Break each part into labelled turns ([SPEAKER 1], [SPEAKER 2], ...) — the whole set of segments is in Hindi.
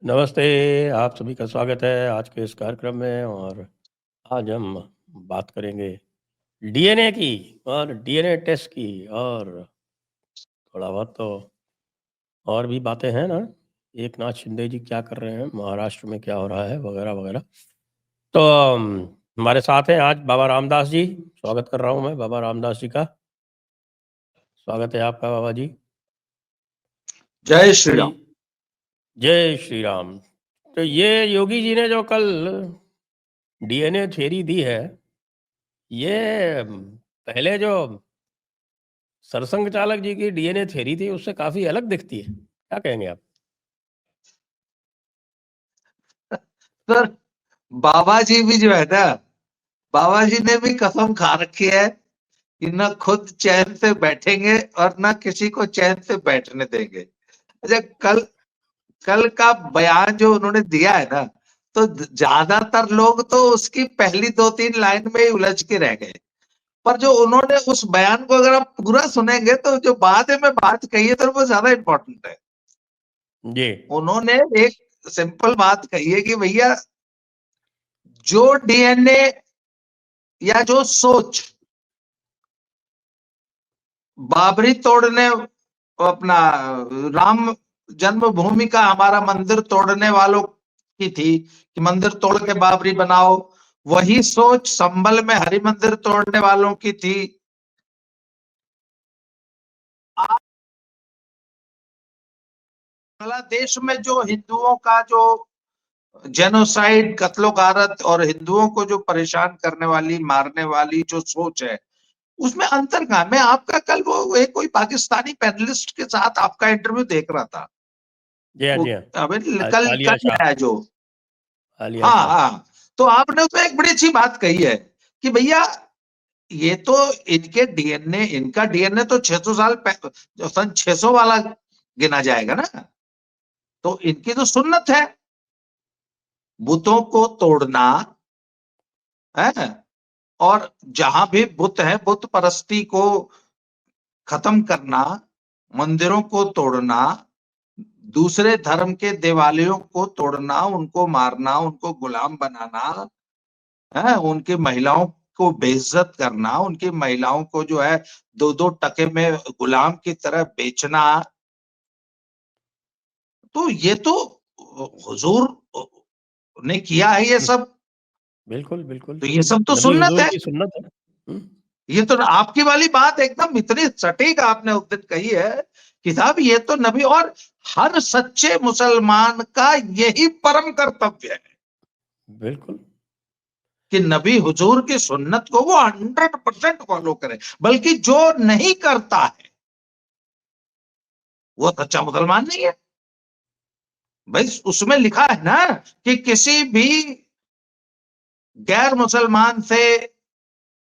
[SPEAKER 1] नमस्ते, आप सभी का स्वागत है आज के इस कार्यक्रम में। और आज हम बात करेंगे डीएनए की और डीएनए टेस्ट की, और थोड़ा बहुत तो और भी बातें हैं ना। एक नाथ शिंदे जी क्या कर रहे हैं, महाराष्ट्र में क्या हो रहा है, वगैरह वगैरह। तो हमारे साथ हैं आज बाबा रामदास जी। स्वागत कर रहा हूं मैं बाबा रामदास जी का। स्वागत है आपका बाबा जी।
[SPEAKER 2] जय श्री
[SPEAKER 1] तो
[SPEAKER 2] राम।
[SPEAKER 1] जय श्री राम। तो ये योगी जी ने जो कल डीएनए थ्योरी दी है, ये पहले जो सरसंघ चालक जी की डीएनए थ्योरी थी उससे काफी अलग दिखती है। क्या कहेंगे आप?
[SPEAKER 2] सर, बाबा जी भी जो है ना, बाबा जी ने भी कसम खा रखी है कि न खुद चैन से बैठेंगे और न किसी को चैन से बैठने देंगे। अच्छा, कल का बयान जो उन्होंने दिया है ना, तो ज्यादातर लोग तो उसकी पहली 2-3 लाइन में ही उलझ के रह गए। पर जो उन्होंने उस बयान को अगर आप पूरा सुनेंगे तो जो बाद में बात कही है तो वो ज्यादा इंपॉर्टेंट है।
[SPEAKER 1] जी।
[SPEAKER 2] उन्होंने एक सिंपल बात कही है कि भैया, जो डीएनए या जो सोच बाबरी तोड़ने, अपना राम जन्मभूमि का हमारा मंदिर तोड़ने वालों की थी कि मंदिर तोड़ के बाबरी बनाओ, वही सोच संभल में हरि मंदिर तोड़ने वालों की थी। बांग्लादेश में जो हिंदुओं का जो जेनोसाइड, कत्लो गारत और हिंदुओं को जो परेशान करने वाली, मारने वाली जो सोच है, उसमें अंतर कहाँ? मैं आपका कल वो एक कोई पाकिस्तानी पैनलिस्ट के साथ आपका इंटरव्यू देख रहा था।
[SPEAKER 1] जी हाँ,
[SPEAKER 2] वो
[SPEAKER 1] जी हाँ।
[SPEAKER 2] अभी कल
[SPEAKER 1] आलिया
[SPEAKER 2] कल
[SPEAKER 1] शाह।
[SPEAKER 2] आया जो।
[SPEAKER 1] आलिया
[SPEAKER 2] हाँ
[SPEAKER 1] शाह।
[SPEAKER 2] हाँ, तो आपने उसमें एक बड़ी अच्छी बात कही है कि भैया, ये तो इनके डीएनए, इनका डीएनए तो 600 साल सन 600 वाला गिना जाएगा ना। तो इनकी तो सुन्नत है बुतों को तोड़ना है, और जहां भी बुत है बुत परस्ती को खत्म करना, मंदिरों को तोड़ना, दूसरे धर्म के देवालयों को तोड़ना, उनको मारना, उनको गुलाम बनाना है, उनकी महिलाओं को बेइज्जत करना, उनकी महिलाओं को जो है 2-2 टके में गुलाम की तरह बेचना। तो ये तो हुजूर ने किया है ये सब।
[SPEAKER 1] बिल्कुल बिल्कुल।
[SPEAKER 2] तो ये सब तो
[SPEAKER 1] नबी
[SPEAKER 2] सुन्नत
[SPEAKER 1] हुजूर
[SPEAKER 2] है।
[SPEAKER 1] की सुन्नत है।
[SPEAKER 2] ये तो आपकी वाली बात एकदम इतनी सटीक आपने उस दिन कही है कि साहब, ये तो नबी और हर सच्चे मुसलमान का यही परम कर्तव्य है
[SPEAKER 1] बिल्कुल।
[SPEAKER 2] कि नबी हुजूर की सुन्नत को वो 100% फॉलो करे। बल्कि जो नहीं करता है वो सच्चा मुसलमान नहीं है भाई। उसमें लिखा है ना कि किसी भी गैर मुसलमान से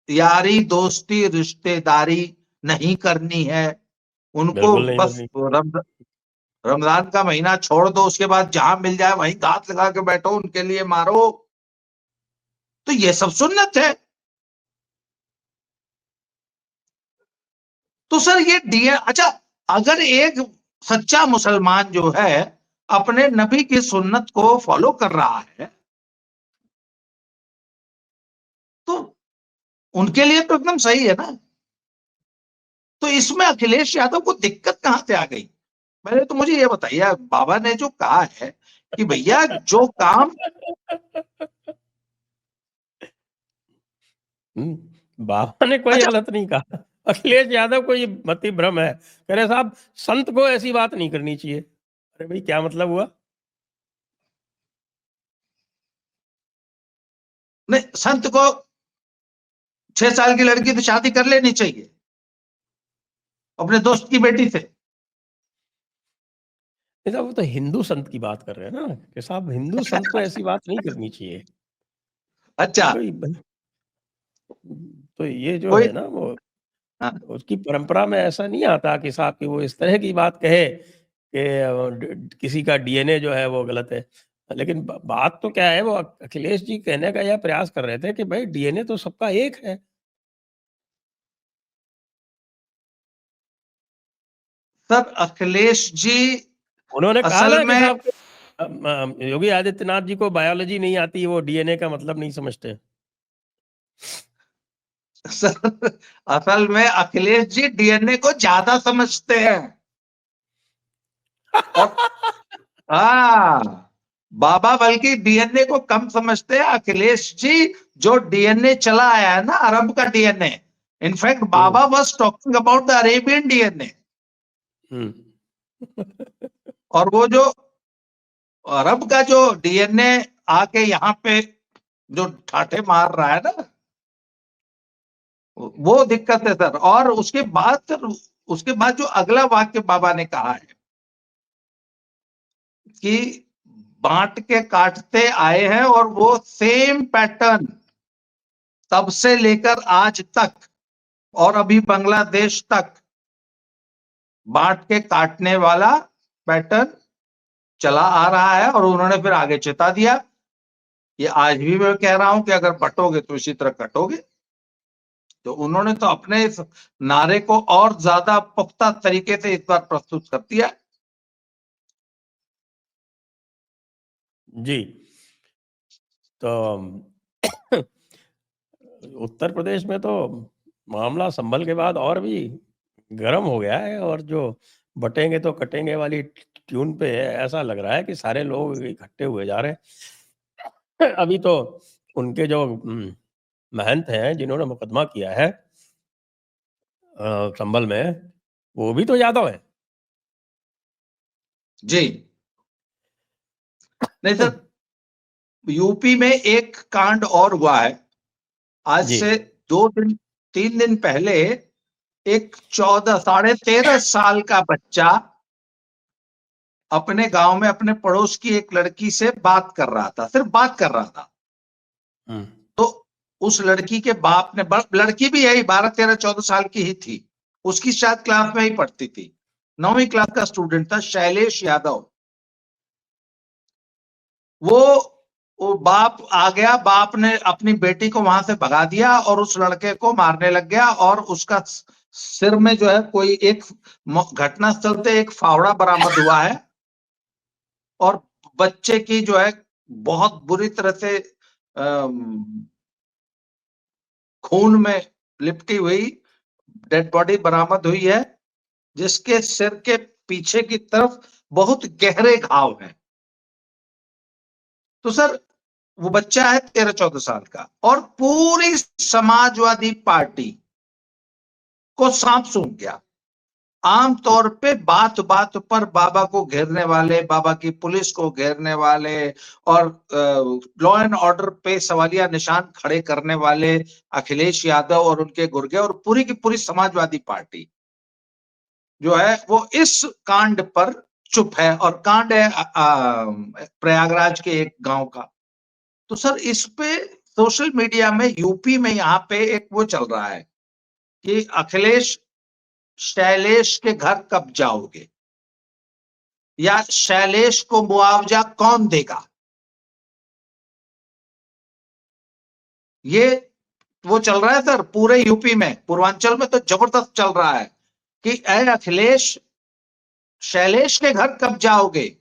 [SPEAKER 2] यारी, दोस्ती, रिश्तेदारी नहीं करनी है। उनको
[SPEAKER 1] बिल्कुल नहीं
[SPEAKER 2] बस
[SPEAKER 1] करनी।
[SPEAKER 2] रमजान का महीना छोड़ दो, उसके बाद जहां मिल जाए वहीं घात लगा के बैठो, उनके लिए मारो। तो ये सब सुन्नत है। तो सर ये अच्छा, अगर एक सच्चा मुसलमान जो है अपने नबी की सुन्नत को फॉलो कर रहा है, तो उनके लिए तो एकदम सही है ना। तो इसमें अखिलेश यादव को दिक्कत कहां से आ गई? पहले तो मुझे ये बताइए, बाबा ने जो कहा है कि भैया जो काम
[SPEAKER 1] बाबा ने कोई
[SPEAKER 2] अच्छा,
[SPEAKER 1] गलत नहीं कहा। अखिलेश यादव को ये मति भ्रम है। कह रहे साहब, संत को ऐसी बात नहीं करनी चाहिए। अरे भाई, क्या मतलब हुआ?
[SPEAKER 2] नहीं, संत को 6 साल की लड़की तो शादी कर लेनी चाहिए अपने दोस्त की बेटी से।
[SPEAKER 1] नहीं साहब, वो तो हिंदू संत की बात कर रहे हैं ना कि साहब, हिंदू संत को ऐसी बात नहीं करनी चाहिए।
[SPEAKER 2] अच्छा,
[SPEAKER 1] कोई तो ये जो
[SPEAKER 2] कोई
[SPEAKER 1] है ना, वो
[SPEAKER 2] हाँ,
[SPEAKER 1] उसकी परंपरा में ऐसा नहीं आता कि साहब कि वो इस तरह की बात कहे कि किसी का डीएनए जो है वो गलत है। लेकिन बात तो क्या है, वो अखिलेश जी कहने का यह प्रयास कर रहे थे कि भाई डीएनए तो सबका एक है।
[SPEAKER 2] सर अखिलेश जी
[SPEAKER 1] उन्होंने कहा
[SPEAKER 2] असल
[SPEAKER 1] ना कि
[SPEAKER 2] में
[SPEAKER 1] साहब योगी आदित्यनाथ जी को बायोलॉजी नहीं आती, वो डीएनए का मतलब नहीं समझते।
[SPEAKER 2] सर असल में अखिलेश जी डीएनए को ज्यादा समझते हैं और बाबा बल्कि डीएनए को कम समझते हैं। अखिलेश जी जो डीएनए चला आया है ना, अरब का DNA, in fact Baba was talking about the Arabian DNA. और वो जो अरब का जो डीएनए आके यहाँ पे जो ठाठे मार रहा है ना, वो दिक्कत है सर। और उसके बाद जो अगला वाक्य बाबा ने कहा है कि बांट के काटते आए हैं और वो सेम पैटर्न तब से लेकर आज तक और अभी बांग्लादेश तक बांट के काटने वाला पैटर्न चला आ रहा है। और उन्होंने फिर आगे चेता दिया, ये आज भी मैं कह रहा हूं कि अगर बटोगे तो इसी तरह कटोगे। तो उन्होंने तो अपने इस नारे को और ज्यादा पुख्ता तरीके से इस बार प्रस्तुत कर दिया।
[SPEAKER 1] जी, तो उत्तर प्रदेश में तो मामला संभल के बाद और भी गर्म हो गया है, और जो बटेंगे तो कटेंगे वाली ट्यून पे ऐसा लग रहा है कि सारे लोग इकट्ठे हुए जा रहे हैं। अभी तो उनके जो महंत हैं जिन्होंने मुकदमा किया है संभल में, वो भी तो यादव है।
[SPEAKER 2] जी नहीं सर, यूपी में एक कांड और हुआ है। आज
[SPEAKER 1] जी
[SPEAKER 2] से 2 दिन 3 दिन पहले एक 13.5 साल का बच्चा अपने गांव में अपने पड़ोस की एक लड़की से बात कर रहा था, सिर्फ बात कर रहा था। तो उस लड़की के बाप ने, लड़की भी यही 12 13 14 साल की ही थी, उसकी शायद क्लास में ही पढ़ती थी, 9वीं क्लास का स्टूडेंट था, शैलेश यादव। वो बाप आ गया, बाप ने अपनी बेटी को वहां से भगा दिया और उस लड़के को मारने लग गया। और उसका सिर में जो है कोई एक घटनास्थल से एक फावड़ा बरामद हुआ है और बच्चे की जो है बहुत बुरी तरह से खून में लिपटी हुई डेड बॉडी बरामद हुई है, जिसके सिर के पीछे की तरफ बहुत गहरे घाव हैं। तो सर वो बच्चा है 13 14 साल का और पूरी समाजवादी पार्टी को सांप सूंघ गया। आमतौर पे बात बात पर बाबा को घेरने वाले, बाबा की पुलिस को घेरने वाले और लॉ एंड ऑर्डर पे सवालिया निशान खड़े करने वाले अखिलेश यादव और उनके गुर्गे और पूरी की पूरी समाजवादी पार्टी जो है वो इस कांड पर चुप है। और कांड है प्रयागराज के एक गांव का। तो सर इस पे सोशल मीडिया में यूपी में यहाँ पे एक वो चल रहा है कि अखिलेश शैलेश के घर कब जाओगे, या शैलेश को मुआवजा कौन देगा। ये वो चल रहा है सर पूरे यूपी में, पूर्वांचल में तो जबरदस्त चल रहा है कि ऐ अखिलेश शैलेश के घर कब जाओगे।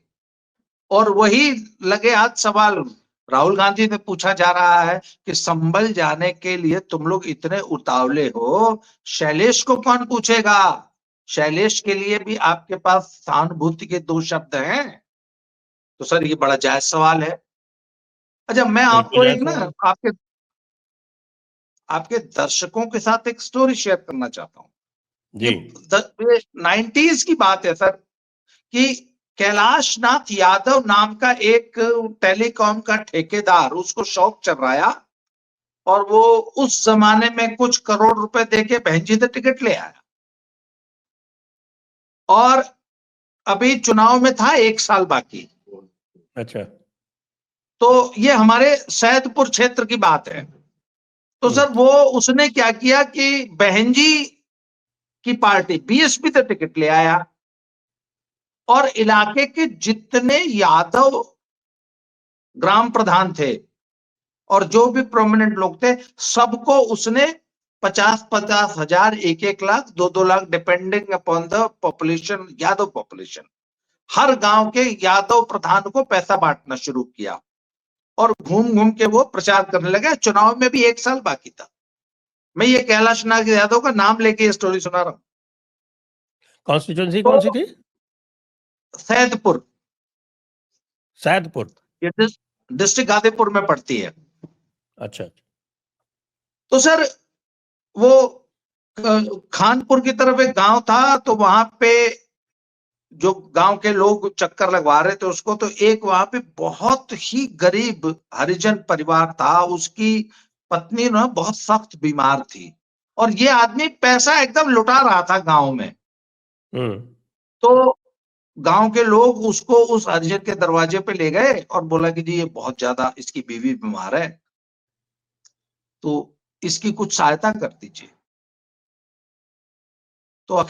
[SPEAKER 2] और वही लगे हाथ सवाल राहुल गांधी से पूछा जा रहा है कि संभल जाने के लिए तुम लोग इतने उतावले हो, शैलेश को कौन पूछेगा। शैलेश के लिए भी आपके पास सहानुभूति के 2 शब्द हैं। तो सर ये बड़ा जायज सवाल है। अच्छा मैं
[SPEAKER 1] बिल्कुल
[SPEAKER 2] आपको
[SPEAKER 1] जायज
[SPEAKER 2] एक ना
[SPEAKER 1] सवाल है।
[SPEAKER 2] आपके आपके दर्शकों के साथ एक स्टोरी शेयर करना चाहता हूँ।
[SPEAKER 1] जी
[SPEAKER 2] ये 90s की बात है सर कि कैलाश नाथ यादव नाम का एक टेलीकॉम का ठेकेदार उसको शौक चल रहा और वो उस जमाने में कुछ करोड़ रुपए देके बहनजी से टिकट ले आया। और अभी चुनाव में था 1 साल बाकी।
[SPEAKER 1] अच्छा।
[SPEAKER 2] तो ये हमारे सैदपुर क्षेत्र की बात है। तो सर वो उसने क्या किया कि बहनजी की पार्टी बीएसपी से टिकट ले आया और इलाके के जितने यादव ग्राम प्रधान थे और जो भी प्रोमिनेंट लोग थे, सबको उसने 50-50 हजार, 1-1 lakh, 2-2 lakh, depending upon the population, Yadav population, हर गांव के यादव प्रधान को पैसा बांटना शुरू किया और घूम घूम के वो प्रचार करने लगे। चुनाव में भी 1 साल बाकी था। मैं ये कैलाश नाग यादव का नाम लेके ये स्टोरी सुना रहा हूं।
[SPEAKER 1] कॉन्स्टिट्यूंसी
[SPEAKER 2] तो
[SPEAKER 1] कौन सी थी?
[SPEAKER 2] सैदपुर,
[SPEAKER 1] सैदपुर।
[SPEAKER 2] ये डिस्ट्रिक्ट गाजीपुर में पड़ती है।
[SPEAKER 1] अच्छा।
[SPEAKER 2] तो सर वो खानपुर की तरफ एक गांव था, तो वहां पे जो गांव के लोग चक्कर लगवा रहे थे उसको, तो एक वहां पे बहुत ही गरीब हरिजन परिवार था, उसकी पत्नी ना बहुत सख्त बीमार थी और ये आदमी पैसा एकदम लुटा रहा था गांव में। तो गांव के लोग उसको उस हरिजन के दरवाजे पे ले गए और बोला कि जी ये बहुत ज्यादा इसकी बीवी बीमार है, तो इसकी कुछ सहायता कर दीजिए। तो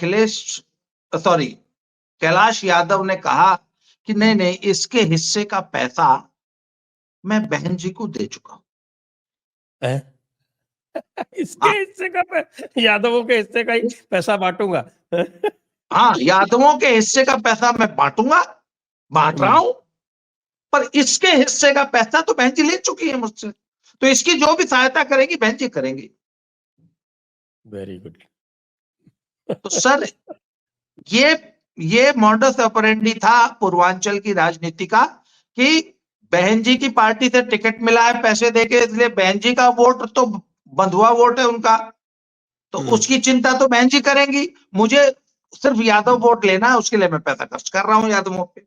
[SPEAKER 2] कैलाश यादव ने कहा कि नहीं नहीं, इसके हिस्से का पैसा मैं बहन जी को दे चुका हूं।
[SPEAKER 1] इसके
[SPEAKER 2] हाँ,
[SPEAKER 1] हिस्से का यादवों के हिस्से का ही पैसा बांटूंगा।
[SPEAKER 2] हाँ, यादवों के हिस्से का पैसा मैं बांटूंगा, बांट रहा हूं, पर इसके हिस्से का पैसा तो बहन जी ले चुकी है मुझसे, तो इसकी जो भी सहायता करेंगी बहन जी करेंगी।
[SPEAKER 1] Very good.
[SPEAKER 2] तो सर ये मॉडस ऑपरेंडी था पूर्वांचल की राजनीति का कि बहन जी की पार्टी से टिकट मिला है पैसे देके, इसलिए बहन जी का वोट तो बंधुआ वोट है उनका, तो उसकी चिंता तो बहन जी करेंगी, मुझे सिर्फ यादव वोट लेना है, उसके लिए मैं पैसा खर्च कर रहा हूं यादवों पे।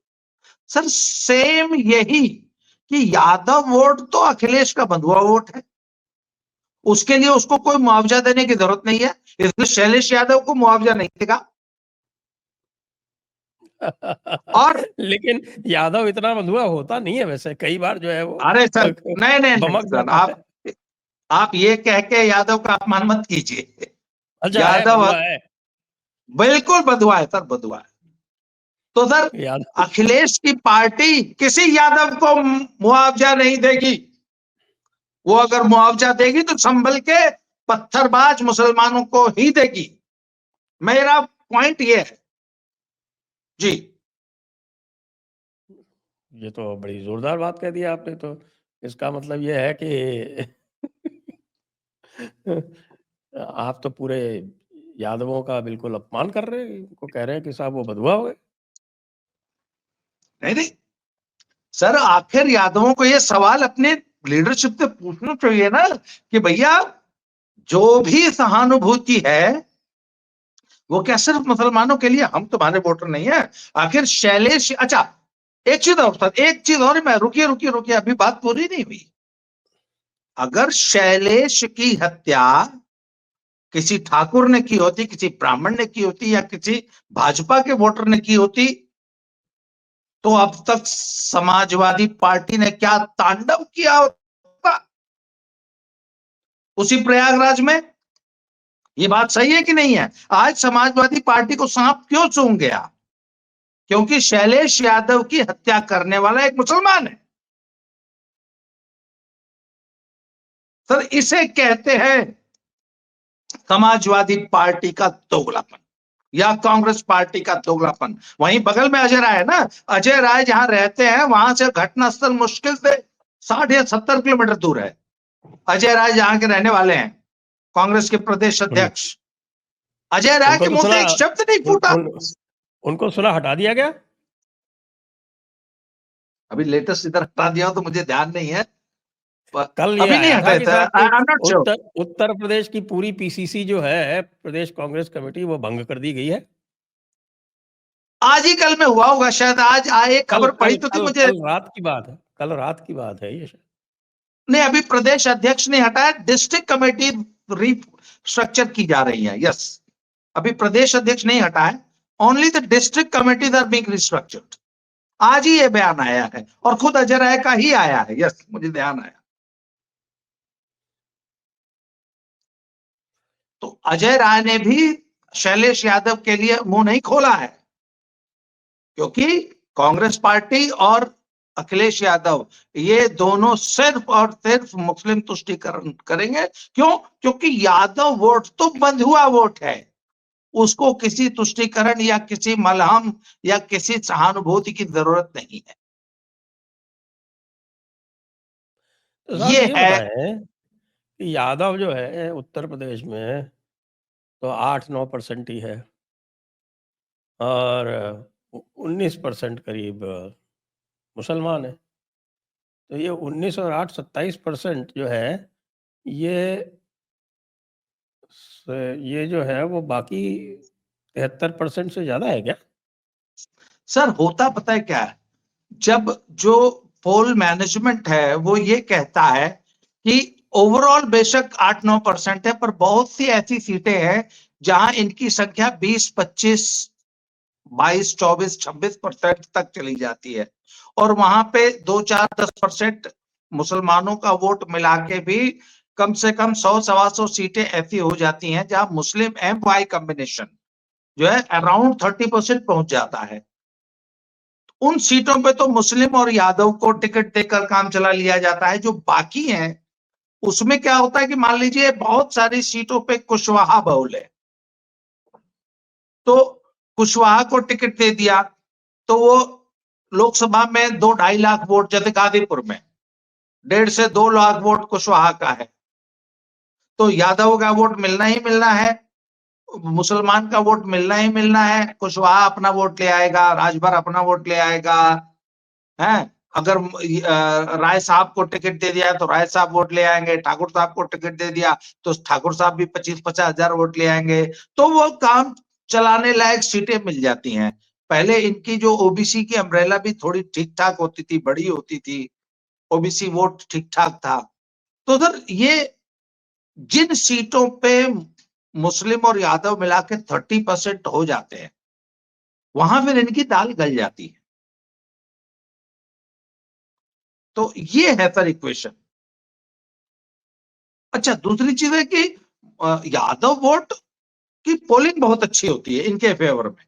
[SPEAKER 2] सर सेम यही कि यादव वोट तो अखिलेश का बंधुआ वोट है, उसके लिए उसको कोई मुआवजा देने की जरूरत नहीं है, इसलिए शैलेश यादव को मुआवजा नहीं देगा। और
[SPEAKER 1] लेकिन यादव इतना बंधुआ होता नहीं है वैसे, कई बार जो है वो
[SPEAKER 2] अरे सर नहीं नहीं नहीं
[SPEAKER 1] बमक
[SPEAKER 2] सर,
[SPEAKER 1] जाता है।
[SPEAKER 2] आप ये कह के यादव का अपमान मत कीजिए।
[SPEAKER 1] अच्छा है,
[SPEAKER 2] यादव
[SPEAKER 1] बंधुआ है
[SPEAKER 2] बिल्कुल बंधुआ है सर, बंधुआ है। तो सर
[SPEAKER 1] यादव।
[SPEAKER 2] अखिलेश की पार्टी किसी यादव को मुआवजा नहीं देगी, वो अगर मुआवजा देगी तो संभल के पत्थरबाज मुसलमानों को ही देगी। मेरा पॉइंट ये है जी।
[SPEAKER 1] ये तो बड़ी जोरदार बात कह दी आपने। तो इसका मतलब ये है कि आप तो पूरे यादवों का बिल्कुल अपमान कर रहे हैं, उनको कह रहे हैं कि साहब वो बंधुआ हो गए।
[SPEAKER 2] नहीं नहीं सर, आखिर यादवों को ये सवाल अपने लीडरशिप से पूछना चाहिए ना कि भैया जो भी सहानुभूति है वो क्या सिर्फ मुसलमानों के लिए? हम तुम्हारे वोटर नहीं है। आखिर शैलेश, अच्छा एक चीज और सर, एक चीज और, मैं रुकिए रुकिए रुकिए, अभी बात पूरी नहीं हुई। अगर शैलेश की हत्या किसी ठाकुर ने की होती, किसी ब्राह्मण ने की होती, या किसी भाजपा के वोटर ने की होती, तो अब तक समाजवादी पार्टी ने क्या तांडव किया होता उसी प्रयागराज में। ये बात सही है कि नहीं है? आज समाजवादी पार्टी को सांप क्यों सूंघ गया? क्योंकि शैलेश यादव की हत्या करने वाला एक मुसलमान है। सर इसे कहते हैं समाजवादी पार्टी का दोगलापन या कांग्रेस पार्टी का दोगलापन। वहीं बगल में अजय राय है ना, अजय राय जहां रहते हैं वहां से घटनास्थल मुश्किल से 60 या 70 किलोमीटर दूर है। अजय राय जहां के रहने वाले हैं, कांग्रेस के प्रदेश अध्यक्ष, अजय राय
[SPEAKER 1] उनको
[SPEAKER 2] के
[SPEAKER 1] तो
[SPEAKER 2] मुंह
[SPEAKER 1] सुना
[SPEAKER 2] से एक शब्द नहीं
[SPEAKER 1] उन,
[SPEAKER 2] फूटा।
[SPEAKER 1] उन, उनको सुना हटा दिया गया।
[SPEAKER 2] अभी लेटेस्ट इधर हटा दिया तो मुझे ध्यान नहीं है,
[SPEAKER 1] कल ये
[SPEAKER 2] अभी नहीं
[SPEAKER 1] आया था
[SPEAKER 2] हटाए
[SPEAKER 1] कि
[SPEAKER 2] थे,
[SPEAKER 1] साहब
[SPEAKER 2] आई
[SPEAKER 1] कि
[SPEAKER 2] am not sure.
[SPEAKER 1] Uttar Pradesh की पूरी पीसीसी जो है, प्रदेश कांग्रेस कमेटी, वो भंग कर दी गई है।
[SPEAKER 2] आज ही कल में हुआ होगा शायद, आज आए
[SPEAKER 1] कल
[SPEAKER 2] खबर
[SPEAKER 1] कल
[SPEAKER 2] पड़ी तो थी
[SPEAKER 1] कल
[SPEAKER 2] मुझे।
[SPEAKER 1] कल रात की बात है, कल रात की बात है ये।
[SPEAKER 2] नहीं, अभी प्रदेश अध्यक्ष ने हटाया, डिस्ट्रिक्ट कमेटी रिस्ट्रक्चर की जा रही है। यस, अभी प्रदेश अध्यक्ष नहीं हटाए, only the district committees are being restructured. आज ही ये बयान आया है और खुद अजय राय का ही आया है। यस, मुझे ध्यान आया। तो अजय राय ने भी शैलेश यादव के लिए मुंह नहीं खोला है, क्योंकि कांग्रेस पार्टी और अखिलेश यादव, ये दोनों सिर्फ और सिर्फ मुस्लिम तुष्टीकरण करेंगे। क्यों? क्योंकि यादव वोट तो बंध हुआ वोट है, उसको किसी तुष्टीकरण या किसी मलहम या किसी सहानुभूति की जरूरत नहीं है।
[SPEAKER 1] तो साहब
[SPEAKER 2] ये
[SPEAKER 1] ये
[SPEAKER 2] है।
[SPEAKER 1] बताएं कि यादव जो है उत्तर प्रदेश में तो 8-9% ही है और 19% करीब मुसलमान है। तो ये 19 और 8 27% जो है ये ये जो है वो बाकी 73% से ज्यादा है क्या?
[SPEAKER 2] सर होता पता है क्या है, जब जो पोल मैनेजमेंट है वो ये कहता है कि ओवरऑल बेशक 8-9% है, पर बहुत सी ऐसी सीटें हैं जहां इनकी संख्या 20, 25, 22, 24, 26% तक चली जाती है, और वहां पे 2, 4, 10% मुसलमानों का वोट मिला के भी कम से कम 100-125 सीटें ऐसी हो जाती हैं जहां मुस्लिम एम वाई कॉम्बिनेशन जो है अराउंड 30% पहुंच जाता है। उन सीटों पे तो मुस्लिम और यादव को टिकट देकर काम चला लिया जाता है। जो बाकी हैं उसमें क्या होता है कि मान लीजिए बहुत सारी सीटों पे कुशवाहा बहुल है, तो कुशवाहा को टिकट दे दिया तो वो लोकसभा में 2-2.5 लाख वोट, जैसे गाजीपुर में 1.5 से 2 लाख वोट कुशवाहा का है, तो यादव का वोट मिलना ही मिलना है, मुसलमान का वोट मिलना ही मिलना है। कुशवाहा अपना वोट ले आएगा, राजभर अपना वोट ले आएगा, है। अगर राय साहब को टिकट दे दिया तो राय साहब वोट ले आएंगे, ठाकुर साहब को टिकट दे दिया तो ठाकुर साहब भी 25-50 हजार वोट ले आएंगे, तो वो काम चलाने लायक सीटें मिल जाती हैं। पहले इनकी जो ओबीसी की अम्ब्रेला भी थोड़ी ठीक ठाक होती थी, बड़ी होती थी, ओबीसी वोट ठीक ठाक था। तो सर ये जिन सीटों पे मुस्लिम और यादव मिला के 30% हो जाते हैं, वहां फिर इनकी दाल गल जाती है। तो ये है सर इक्वेशन। अच्छा, दूसरी चीज है कि यादव वोट की पोलिंग बहुत अच्छी होती है इनके फेवर में।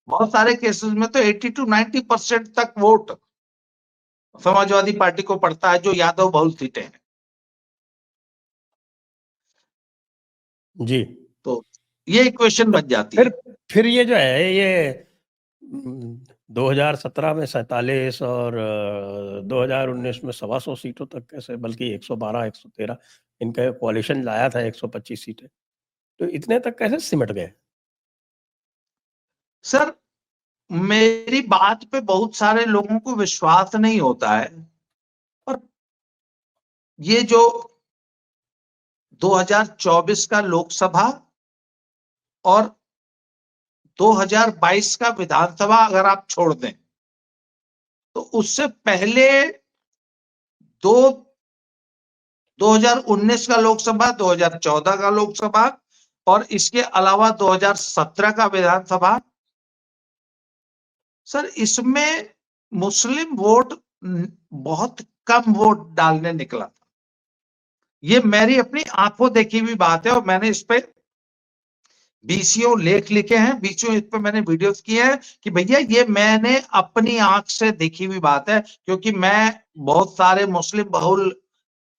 [SPEAKER 2] बहुत सारे केसेस में तो 80 to 90% तक वोट समाजवादी पार्टी को पड़ता है, जो यादव बहुल सीटें हैं।
[SPEAKER 1] जी।
[SPEAKER 2] तो ये इक्वेशन
[SPEAKER 1] तो
[SPEAKER 2] बन जाती है।
[SPEAKER 1] फिर ये जो है ये 2017 में 47 और 2019 में 125 सीटों तक कैसे, बल्कि 112 113 इनका कोalition लाया था 125 सीटें, तो इतने तक कैसे सिमट गए?
[SPEAKER 2] सर मेरी बात पे बहुत सारे लोगों को विश्वास नहीं होता है, और ये जो 2024 का लोकसभा और 2022 का विधानसभा अगर आप छोड़ दें, तो उससे पहले दो 2019 का लोकसभा, 2014 का लोकसभा और इसके अलावा 2017 का विधानसभा, सर इसमें मुस्लिम वोट बहुत कम वोट डालने निकला था। ये मेरी अपनी आंखों देखी हुई बात है, और मैंने इस पे बीसीओ लेख लिखे हैं, बीसीओ इस पे मैंने वीडियोस किए हैं कि भैया ये मैंने अपनी आंख से देखी हुई बात है, क्योंकि मैं बहुत सारे मुस्लिम बहुल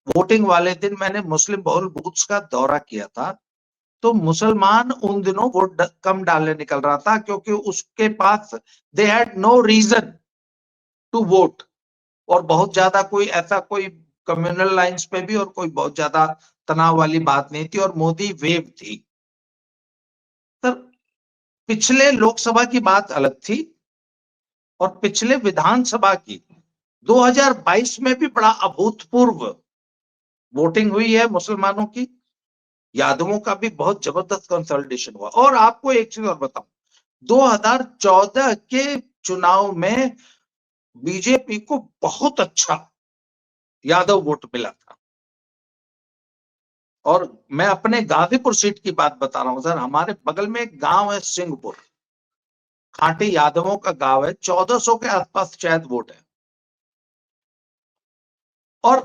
[SPEAKER 2] वोटिंग वाले दिन मैंने मुस्लिम बहुल बूथ्स का दौरा किया था। तो मुसलमान उन दिनों वोट कम डालने निकल रहा था, क्योंकि उसके पास they had no reason to vote, और बहुत ज्यादा कोई ऐसा कोई कम्युनल लाइंस पे भी और कोई बहुत ज्यादा तनाव वाली बात नहीं थी, और मोदी वेव थी। सर पिछले लोकसभा की बात अलग थी, और पिछले विधानसभा की 2022 में भी बड़ा अभूतपूर्व वोटिंग हुई है मुसलमानों की। यादवों का भी बहुत जबरदस्त कंसोलिडेशन हुआ। और आपको एक चीज और बताऊं, 2014 के चुनाव में बीजेपी को बहुत अच्छा यादव वोट मिला था। और मैं अपने गाजीपुर सीट की बात बता रहा हूं सर, हमारे बगल में एक गांव है सिंहपुर, खांटी यादवों का गांव है, 1400 के आसपास शायद वोट है, और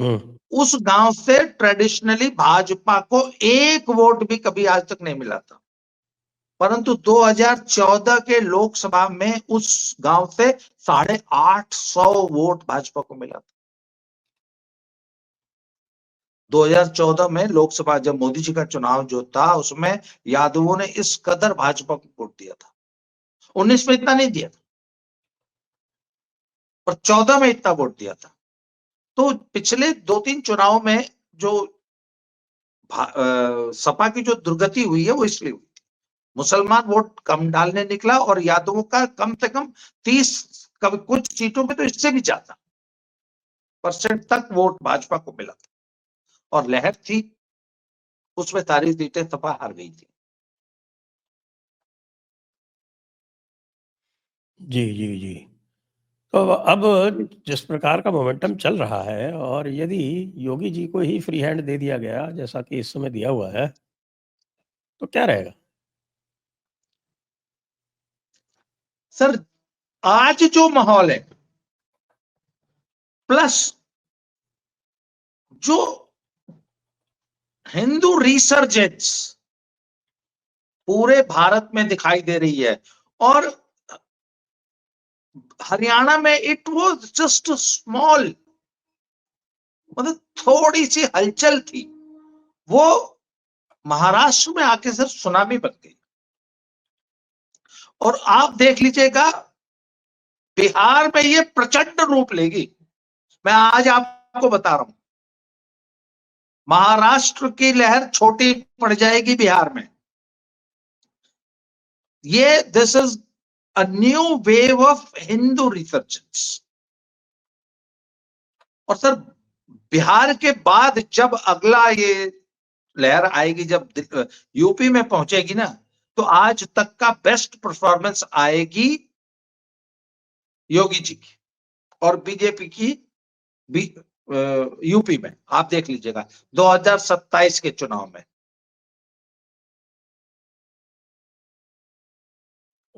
[SPEAKER 2] उस गांव से ट्रेडिशनली भाजपा को एक वोट भी कभी आज तक नहीं मिला था। परंतु 2014 के लोकसभा में उस गांव से 850 वोट भाजपा को मिला था। 2014 में लोकसभा जब मोदी जी का चुनाव जो था उसमें यादवों ने इस कदर भाजपा को वोट दिया था। 19 में इतना नहीं दिया था और 14 में इतना वोट दिया था। तो पिछले 2-3 चुनाव में जो सपा की जो दुर्गति हुई है वो इसलिए हुई। मुसलमान वोट कम डालने निकला और यादवों का कम से कम 30, कभी कुछ सीटों पे तो इससे भी ज्यादा % तक वोट भाजपा को मिला था और लहर थी उसमें सारी सीटें सपा हार गई थी।
[SPEAKER 1] जी जी जी। तो अब जिस प्रकार का मोमेंटम चल रहा है और यदि योगी जी को ही फ्री हैंड दे दिया गया जैसा कि इस समय दिया हुआ है तो क्या रहेगा?
[SPEAKER 2] सर आज जो माहौल है प्लस जो हिंदू रिसर्जेंस पूरे भारत में दिखाई दे रही है और हरियाणा में इट वाज जस्ट स्मॉल, मतलब थोड़ी सी हलचल थी, वो महाराष्ट्र में आके सर सुनामी बन गई। और आप देख लीजिएगा बिहार में ये प्रचंड रूप लेगी। मैं आज आपको बता रहा हूं महाराष्ट्र की लहर छोटी पड़ जाएगी बिहार में। ये this is a new wave of Hindu resurgence. और सर बिहार के बाद जब अगला ये लहर आएगी, जब यूपी में पहुंचेगी ना, तो आज तक का बेस्ट परफॉर्मेंस आएगी योगी जी की और बीजेपी की यूपी में। आप देख लीजिएगा 2027 के चुनाव में।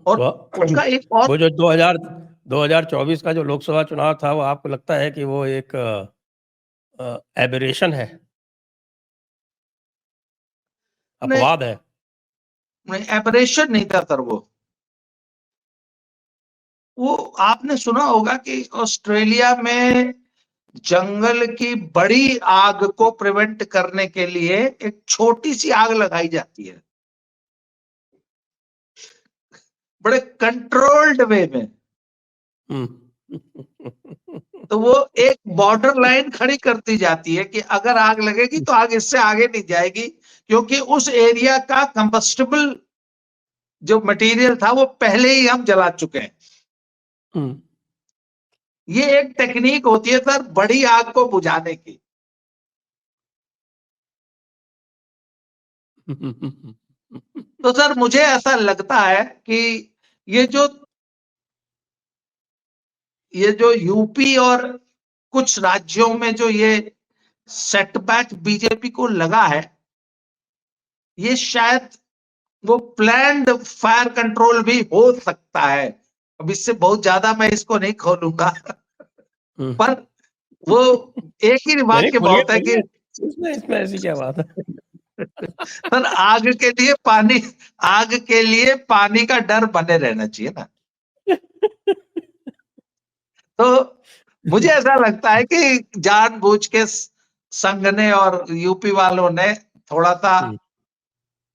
[SPEAKER 2] और उसका एक और
[SPEAKER 1] वो जो 2024 का जो लोकसभा चुनाव था वो आपको लगता है कि वो एक एबरेशन है, अपवाद है?
[SPEAKER 2] नहीं, एबरेशन नहीं था सर। वो आपने सुना होगा कि ऑस्ट्रेलिया में जंगल की बड़ी आग को प्रिवेंट करने के लिए एक छोटी सी आग लगाई जाती है, बड़े कंट्रोल्ड वे में। तो वो एक बॉर्डर लाइन खड़ी करती जाती है कि अगर आग लगेगी तो आग इससे आगे नहीं जाएगी, क्योंकि उस एरिया का कंबस्टेबल जो मटेरियल था वो पहले ही हम जला चुके हैं। ये एक टेक्निक होती है सर बड़ी आग को बुझाने की। तो सर मुझे ऐसा लगता है कि ये जो यूपी और कुछ राज्यों में जो ये सेटबैक बीजेपी को लगा है, ये शायद वो प्लान्ड फायर कंट्रोल भी हो सकता है। अब इससे बहुत ज्यादा मैं इसको नहीं खोलूंगा पर वो एक ही वाक्य बहुत है कि
[SPEAKER 1] इसमें ऐसी क्या बात है?
[SPEAKER 2] सर आग के लिए पानी का डर बने रहना चाहिए ना। तो मुझे ऐसा लगता है कि जानबूझ के संघ ने और यूपी वालों ने थोड़ा सा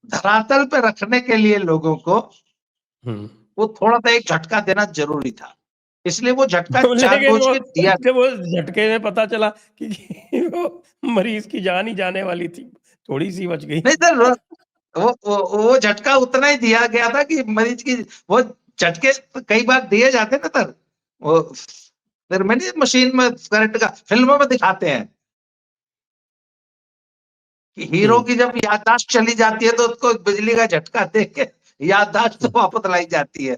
[SPEAKER 2] धरातल पे रखने के लिए लोगों को वो थोड़ा सा एक झटका देना जरूरी था, इसलिए वो झटका
[SPEAKER 1] लेकिन
[SPEAKER 2] जानबूझ के दिया।
[SPEAKER 1] वो झटके में पता चला कि वो मरीज की जान ही जाने वाली थी, थोड़ी सी बच गई।
[SPEAKER 2] नहीं सर वो झटका उतना ही दिया गया था कि मरीज की वो झटके कई बार दिए जाते ना सर, वो फिर मैंने मशीन में करंट का फिल्मों में दिखाते हैं कि हीरो की जब याददाश्त चली जाती है तो उसको बिजली का झटका देके याददाश्त तो वापस लाई जाती है।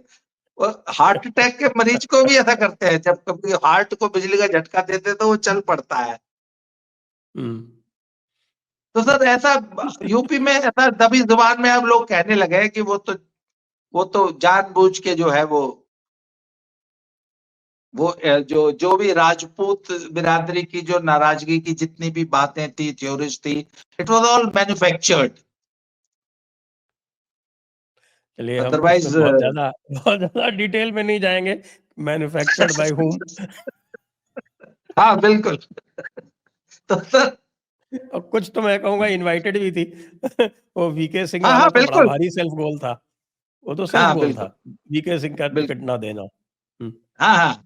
[SPEAKER 2] हार्ट अटैक के मरीज को भी ऐसा करते हैं, जब कभी हार्ट को बिजली का झटका देते तो वो चल पड़ता है। तो सर ऐसा यूपी में ऐसा दबी जुबान में अब लोग कहने लगे हैं कि वो तो जानबूझ के जो है वो जो भी राजपूत बिरादरी की जो नाराजगी की जितनी भी बातें थी, थ्योरीज थी, इट वाज ऑल मैन्युफैक्चर्ड।
[SPEAKER 1] चलिए हम
[SPEAKER 2] अदरवाइज
[SPEAKER 1] इसमें बहुत ज्यादा डिटेल में नहीं जाएंगे, मैन्युफैक्चर्ड बाय हुम।
[SPEAKER 2] हाँ बिल्कुल। तो सर
[SPEAKER 1] और कुछ तो मैं कहूंगा इनवाइटेड भी थी। वो वीके सिंह
[SPEAKER 2] हाँ
[SPEAKER 1] वाला
[SPEAKER 2] हाँ
[SPEAKER 1] तो बड़ा
[SPEAKER 2] बिल्कुल।
[SPEAKER 1] भारी सेल्फ गोल था, वो तो सेल्फ
[SPEAKER 2] हाँ
[SPEAKER 1] गोल था,
[SPEAKER 2] बिल्कुल
[SPEAKER 1] वीके सिंह का टिकट
[SPEAKER 2] बिल्कुल।
[SPEAKER 1] ना देना।
[SPEAKER 2] हाँ हाँ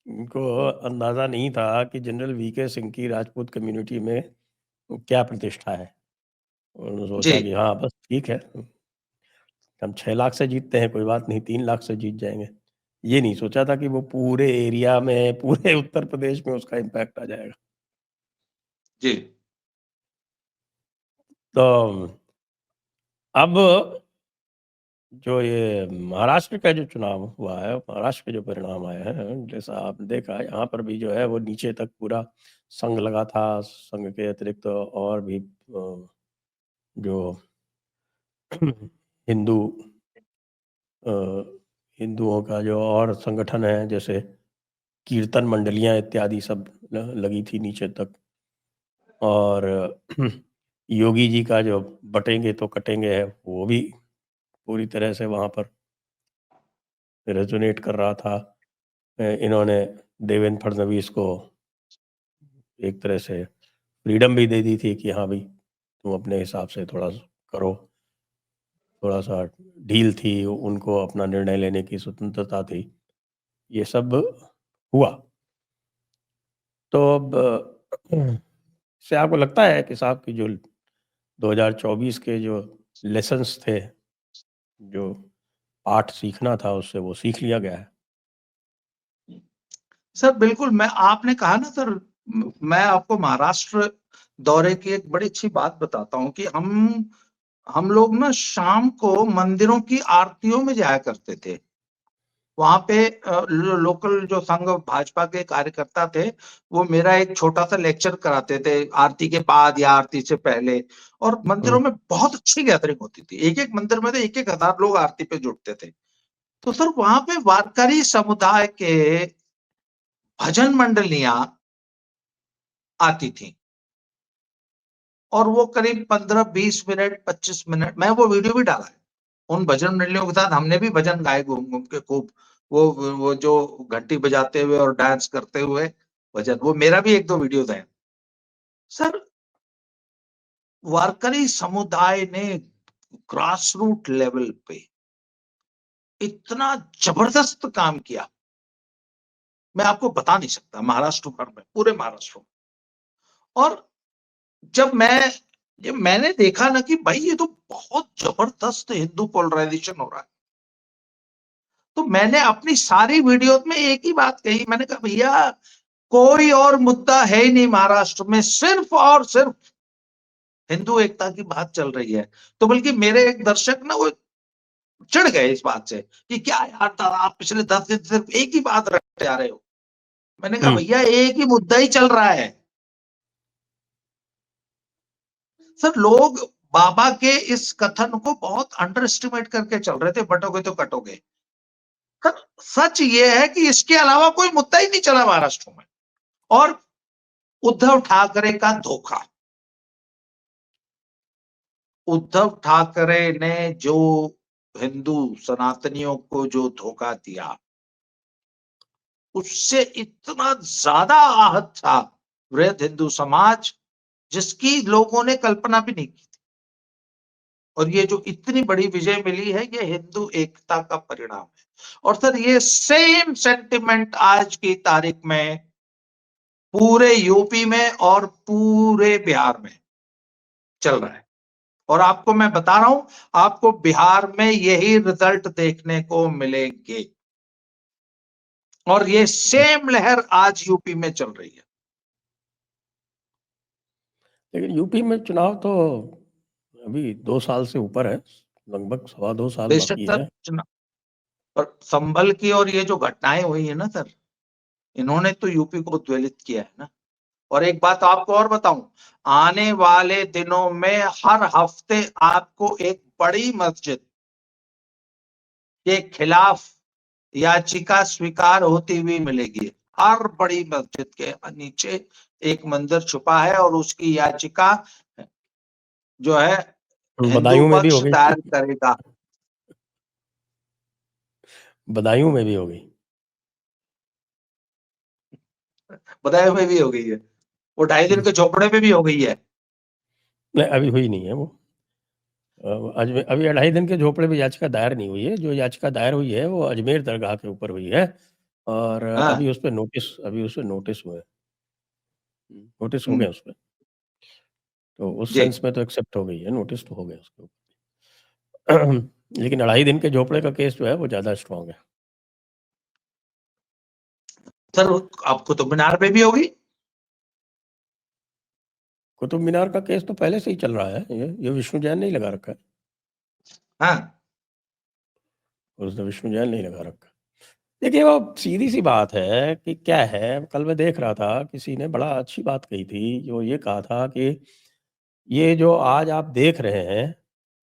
[SPEAKER 1] उनको अंदाजा नहीं था कि जनरल वीके सिंह की राजपूत कम्युनिटी में क्या प्रतिष्ठा है। उन्होंने
[SPEAKER 2] जी
[SPEAKER 1] सोचा कि हाँ बस ठीक है, हम 6 लाख से जीतते हैं, कोई बात नहीं, 3 लाख से जीत जाएंगे। ये नहीं सोचा था कि वो पूरे एरिया में, पूरे उत्तर प्रदेश में उसका इम्पैक्ट आ जाएगा।
[SPEAKER 2] जी
[SPEAKER 1] तो अब जो ये महाराष्ट्र का जो चुनाव हुआ है, महाराष्ट्र के जो परिणाम आए हैं, जैसा आपने देखा, यहाँ पर भी जो है वो नीचे तक पूरा संघ लगा था। संघ के अतिरिक्त तो और भी जो हिंदू अ, हिंदुओं का जो और संगठन है, जैसे कीर्तन मंडलियां इत्यादि सब लगी थी नीचे तक। और योगी जी का जो बटेंगे तो कटेंगे है, वो भी पूरी तरह से वहाँ पर रेजोनेट कर रहा था। इन्होंने देवेंद्र फडणवीस को एक तरह से फ्रीडम भी दे दी थी कि हाँ भाई तुम अपने हिसाब से थोड़ा करो, थोड़ा सा ढील थी, उनको अपना निर्णय लेने की स्वतंत्रता थी। ये सब हुआ। तो अब से आपको लगता है कि साहब की जो 2024 के जो लेसन्स थे, जो पाठ सीखना था, उससे वो सीख लिया गया है?
[SPEAKER 2] सर बिल्कुल। मैं आपने कहा ना सर, मैं आपको महाराष्ट्र दौरे की एक बड़ी अच्छी बात बताता हूँ कि हम लोग ना शाम को मंदिरों की आरतियों में जाया करते थे। वहां पे लोकल जो संघ भाजपा के कार्यकर्ता थे, वो मेरा एक छोटा सा लेक्चर कराते थे आरती के बाद या आरती से पहले। और मंदिरों में बहुत अच्छी गैदरिंग होती थी, एक एक मंदिर में तो 1,000 लोग आरती पे जुटते थे। तो सर वहां पे वारकरी समुदाय के भजन मंडलियां आती थी, और वो करीब 15-20 मिनट 25 मिनट, मैं वो वीडियो भी डाला है। उन भजन मंडलियों के साथ हमने भी भजन गाए घूम घूम के खूब। वो जो घंटी बजाते हुए और डांस करते हुए भजन, वो मेरा भी 1-2 वीडियोस है। सर वारकरी समुदाय ने ग्रास रूट लेवल पे इतना जबरदस्त काम किया, मैं आपको बता नहीं सकता। महाराष्ट्र भर में, पूरे महाराष्ट्र में। और जब मैंने देखा ना कि भाई ये तो बहुत जबरदस्त हिंदू पोलराइजेशन हो रहा है, तो मैंने अपनी सारी वीडियो में एक ही बात कही। मैंने कहा भैया कोई और मुद्दा है ही नहीं महाराष्ट्र में, सिर्फ और सिर्फ हिंदू एकता की बात चल रही है। तो बल्कि मेरे एक दर्शक ना वो चिढ़ गए इस बात से कि क्या यार आप पिछले 10 दिन सिर्फ एक ही बात रखते आ रहे हो। मैंने कहा भैया एक ही मुद्दा ही चल रहा है। सर लोग बाबा के इस कथन को बहुत अंडर एस्टिमेट करके चल रहे थे, बटोगे तो कटोगे। सर सच ये है कि इसके अलावा कोई मुद्दा ही नहीं चला महाराष्ट्र में। और उद्धव ठाकरे का धोखा, उद्धव ठाकरे ने जो हिंदू सनातनियों को जो धोखा दिया, उससे इतना ज्यादा आहत था वृहद हिंदू समाज, जिसकी लोगों ने कल्पना भी नहीं की थी। और ये जो इतनी बड़ी विजय मिली है, ये हिंदू एकता का परिणाम है। और सर ये सेम सेंटिमेंट आज की तारीख में पूरे यूपी में और पूरे बिहार में चल रहा है। और आपको मैं बता रहा हूं, आपको बिहार में यही रिजल्ट देखने को मिलेंगे। और ये सेम लहर आज यूपी में चल रही है।
[SPEAKER 1] लेकिन यूपी में चुनाव तो अभी 2 साल से ऊपर है, लगभग 2.25 साल
[SPEAKER 2] बेशक
[SPEAKER 1] बाकी है।
[SPEAKER 2] सर, और संभल की और ये जो घटनाएं हुई है ना सर, इन्होंने तो यूपी को उद्वेलित किया है ना। और एक बात आपको और बताऊं, आने वाले दिनों में हर हफ्ते आपको एक बड़ी मस्जिद के खिलाफ याचिका स्वीकार होती हुई मिलेगी। हर बड़ी मस्जिद के नीचे एक मंदिर छुपा है, और उसकी याचिका जो है हिंदू
[SPEAKER 1] बदायूं में भी हो
[SPEAKER 2] पक्ष
[SPEAKER 1] गई।
[SPEAKER 2] दायर करेगा।
[SPEAKER 1] बदायूं में भी हो गई।
[SPEAKER 2] बदायूं में भी हो गई है, वो 2.5 दिन के झोपड़े पे भी हो गई है।
[SPEAKER 1] नहीं, अभी हुई नहीं है वो। अभी 2.5 दिन के झोपड़े पे याचिका दायर नहीं हुई है। जो याचिका दायर हुई है वो अजमेर दरगाह के ऊपर हुई है, और
[SPEAKER 2] हाँ।
[SPEAKER 1] अभी उस पे नोटिस हुए, नोटिस हो
[SPEAKER 2] हम्म,
[SPEAKER 1] गए उस पे। तो उस
[SPEAKER 2] जी
[SPEAKER 1] सेंस में तो एक्सेप्ट हो गई है, नोटिस तो हो गया उसके ऊपर। लेकिन 2.5 दिन के झोपड़े का केस जो है वो ज्यादा स्ट्रांग है।
[SPEAKER 2] सर, अब कुतुब मीनार पे भी होगी।
[SPEAKER 1] कुतुब मीनार का केस तो पहले से ही चल रहा है, ये विष्णु जैन नहीं लगा रखा है,
[SPEAKER 2] हाँ
[SPEAKER 1] उसने विष्णु जैन नहीं लगा रखा। देखिए, वो सीधी सी बात है कि क्या है, कल मैं देख रहा था, किसी ने बड़ा अच्छी बात कही थी, जो ये कहा था कि ये जो आज आप देख रहे हैं,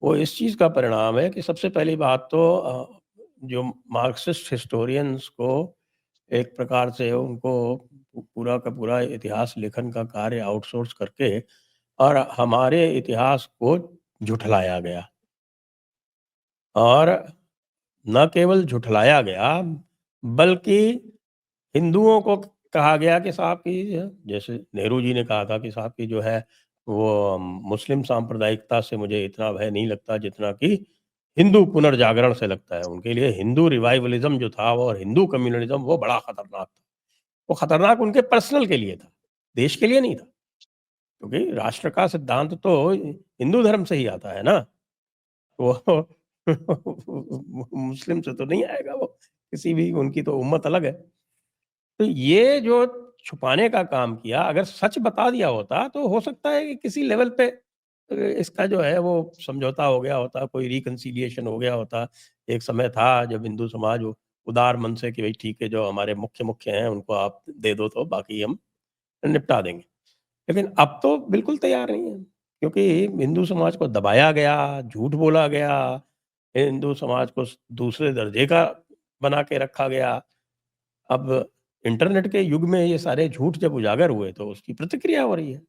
[SPEAKER 1] वो इस चीज़ का परिणाम है कि सबसे पहली बात तो जो मार्क्सिस्ट हिस्टोरियंस को एक प्रकार से उनको पूरा का पूरा इतिहास लेखन का कार्य आउटसोर्स करके और हमारे इतिहास को झुठलाया गया। और न केवल झुठलाया गया, बल्कि हिंदुओं को कहा गया कि साहब की, जैसे नेहरू जी ने कहा था कि साहब की जो है वो मुस्लिम सांप्रदायिकता से मुझे इतना भय नहीं लगता जितना कि हिंदू पुनर्जागरण से लगता है। उनके लिए हिंदू रिवाइवलिज्म जो था वो और हिंदू कम्युनलिज्म वो बड़ा खतरनाक था। वो खतरनाक उनके पर्सनल के लिए था, देश के लिए नहीं था, क्योंकि राष्ट्र का सिद्धांत तो हिंदू धर्म से ही आता है ना। वो मुस्लिम से तो नहीं आएगा वो, किसी भी, उनकी तो उम्मत अलग है। तो ये जो छुपाने का काम किया, अगर सच बता दिया होता तो हो सकता है कि किसी लेवल पे इसका जो है वो समझौता हो गया होता, कोई रिकंसिलिएशन हो गया होता। एक समय था जब हिंदू समाज उदार मन से कि भाई ठीक है, जो हमारे मुख्य मुख्य हैं उनको आप दे दो तो बाकी हम निपटा देंगे। लेकिन अब तो बिल्कुल तैयार नहीं है, क्योंकि हिंदू समाज को दबाया गया, झूठ बोला गया, हिंदू समाज को दूसरे दर्जे का बना के रखा गया। अब इंटरनेट के युग में ये सारे झूठ जब उजागर हुए तो उसकी प्रतिक्रिया हो रही है।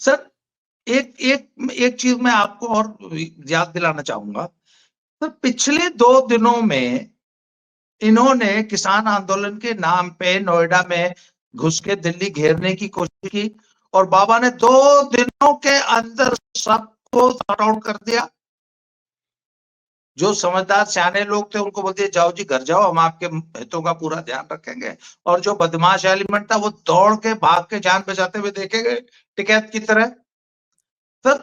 [SPEAKER 2] सर, एक एक एक चीज मैं आपको और याद दिलाना चाहूंगा। सर, पिछले 2 दिनों में इन्होंने किसान आंदोलन के नाम पे नोएडा में घुस के दिल्ली घेरने की कोशिश की, और बाबा ने 2 दिनों के अंदर सबको सॉर्ट आउट कर दिया। जो समझदार सियाने लोग थे उनको बोल दिया जाओ जी घर जाओ, हम आपके हितों का पूरा ध्यान रखेंगे। और जो बदमाश एलिमेंट था वो दौड़ के भाग के जान बचाते हुए देखे गए टिकैत की तरह। सर,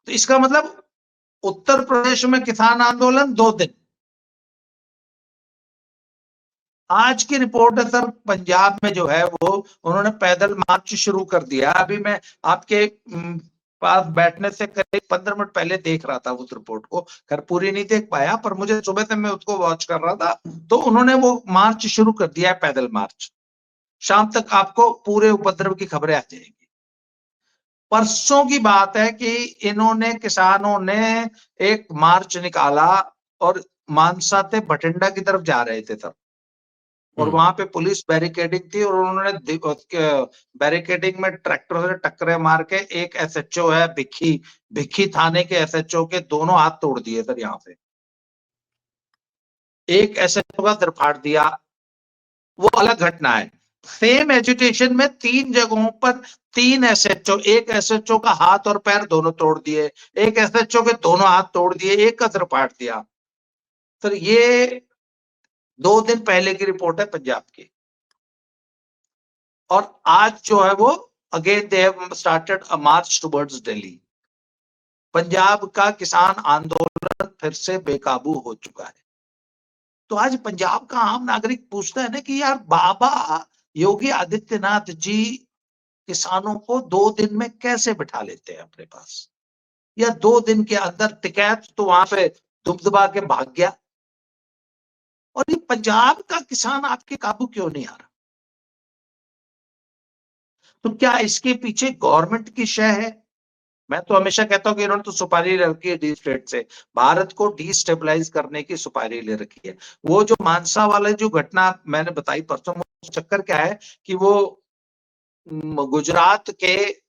[SPEAKER 2] तो इसका मतलब उत्तर प्रदेश में किसान आंदोलन 2 दिन। आज की रिपोर्ट है सर, पंजाब में जो है वो उन्होंने पैदल मार्च शुरू कर दिया। अभी मैं आपके पास बैठने से करीब 15 मिनट पहले देख रहा था उस रिपोर्ट को, खैर पूरी नहीं देख पाया, पर मुझे सुबह से मैं उसको वॉच कर रहा था। तो उन्होंने वो मार्च शुरू कर दिया है, पैदल मार्च। शाम तक आपको पूरे उपद्रव की खबरें आ जाएंगी। परसों की बात है कि इन्होंने, किसानों ने एक मार्च निकाला और मानसा से बठिंडा की तरफ जा रहे थे तब, और वहां पे पुलिस बैरिकेडिंग थी, और उन्होंने बैरिकेडिंग में ट्रैक्टर से टक्करे मार के एक एसएचओ है, भिखी भिखी थाने के एसएचओ के दोनों हाथ तोड़ दिए सर। यहाँ पे एक एसएचओ का सिर फाड़ दिया, वो अलग घटना है। सेम एजुटेशन में 3 जगहों पर 3 एसएचओ, एक एसएचओ का हाथ और पैर दोनों तोड़ दिए, एक एसएचओ के दोनों हाथ तोड़ दिए, एक का सिर फाड़ दिया। सर, ये 2 दिन पहले की रिपोर्ट है पंजाब की। और आज जो है वो again they have started a March towards Delhi. Punjab का किसान आंदोलन फिर से बेकाबू हो चुका है। तो आज पंजाब का आम नागरिक पूछता है ना कि यार बाबा योगी आदित्यनाथ जी किसानों को 2 दिन में कैसे बिठा लेते हैं अपने पास, या 2 दिन के अंदर टिकैत तो वहां पे दुबदबा के भाग गया, और ये पंजाब का किसान आपके काबू क्यों नहीं आ रहा? तो क्या इसके पीछे गवर्नमेंट की शय है? मैं तो हमेशा कहता हूँ कि इन्होंने तो सुपारी ले रखी है डी स्टेट से, भारत को डिस्टेबलाइज करने की सुपारी ले रखी है। वो जो मानसा वाले जो घटना मैंने बताई परसों, चक्कर क्या है कि वो गुजरात के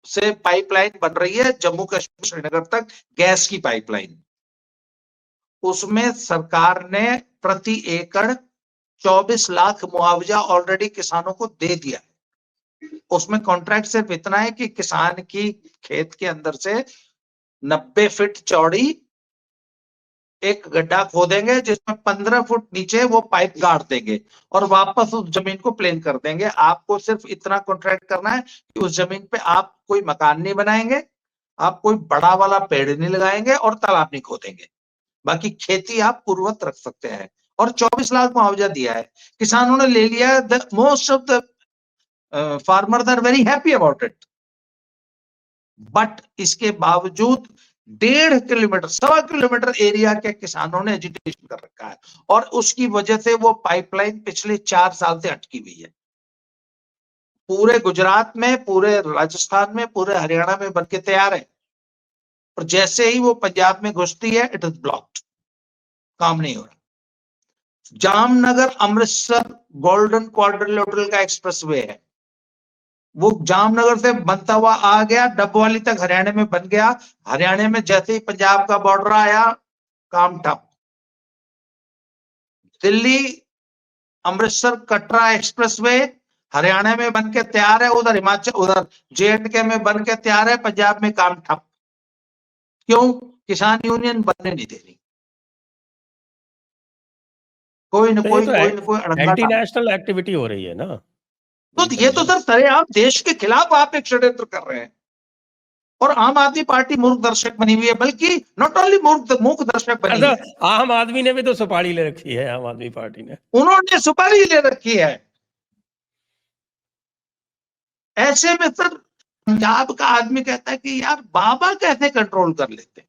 [SPEAKER 2] से पाइपलाइन बन रही है जम्मू कश्मीर श्रीनगर तक, गैस की पाइपलाइन। उसमें सरकार ने प्रति एकड़ 24 लाख मुआवजा ऑलरेडी किसानों को दे दिया है। उसमें कॉन्ट्रैक्ट सिर्फ इतना है कि किसान की खेत के अंदर से 90 फीट चौड़ी एक गड्ढा खोदेंगे, जिसमें 15 फुट नीचे वो पाइप गाड़ देंगे और वापस उस जमीन को प्लेन कर देंगे। आपको सिर्फ इतना कॉन्ट्रैक्ट करना है कि उस जमीन पे आप कोई मकान नहीं बनाएंगे, आप कोई बड़ा वाला पेड़ नहीं लगाएंगे और तालाब नहीं खोदेंगे। बाकी खेती आप पूर्ववत रख सकते हैं। और 24 लाख मुआवजा दिया है, किसानों ने ले लिया। Most of the farmers are very happy about it. But इसके बावजूद 1.5 किलोमीटर, 1.25 किलोमीटर एरिया के किसानों ने एजिटेशन कर रखा है और उसकी वजह से वो पाइपलाइन पिछले 4 साल से अटकी हुई है। पूरे गुजरात में, पूरे राजस्थान में, पूरे हरियाणा में बनके तैयार है, और जैसे ही वो पंजाब में घुसती है इट इज ब्लॉक्ड, काम नहीं हो रहा। जामनगर अमृतसर गोल्डन क्वाड्रिलेटरल का एक्सप्रेसवे है, वो जामनगर से बनता हुआ आ गया, डबवाली तक हरियाणा में बन गया। हरियाणा में जैसे ही पंजाब का बॉर्डर आया, काम ठप। दिल्ली अमृतसर कटरा एक्सप्रेसवे हरियाणा में बन के तैयार है, उधर हिमाचल, उधर JNK में बन के तैयार है, पंजाब में काम ठप। क्यों? किसान यूनियन बनने नहीं दे रही। कोई न
[SPEAKER 1] तो
[SPEAKER 2] कोई अड़ंगा
[SPEAKER 1] एंटी
[SPEAKER 2] डाल।
[SPEAKER 1] नेशनल एक्टिविटी हो रही है ना,
[SPEAKER 2] तो
[SPEAKER 1] यही
[SPEAKER 2] ये
[SPEAKER 1] समझे
[SPEAKER 2] तो
[SPEAKER 1] ना।
[SPEAKER 2] सर सरेआम देश के खिलाफ आप एक षड्यंत्र कर रहे हैं। और आम आदमी पार्टी मूर्ख दर्शक बनी हुई है, बल्कि नॉट ओनली मूर्ख दर्शक बनी
[SPEAKER 1] अच्छा,
[SPEAKER 2] है,
[SPEAKER 1] आम आदमी ने भी तो सुपारी ले रखी है, आम आदमी पार्टी ने।
[SPEAKER 2] उन्होंने सुपारी ले रखी है। ऐसे में सर पंजाब का आदमी कहता है कि यार बाबा कैसे कंट्रोल कर लेते हैं।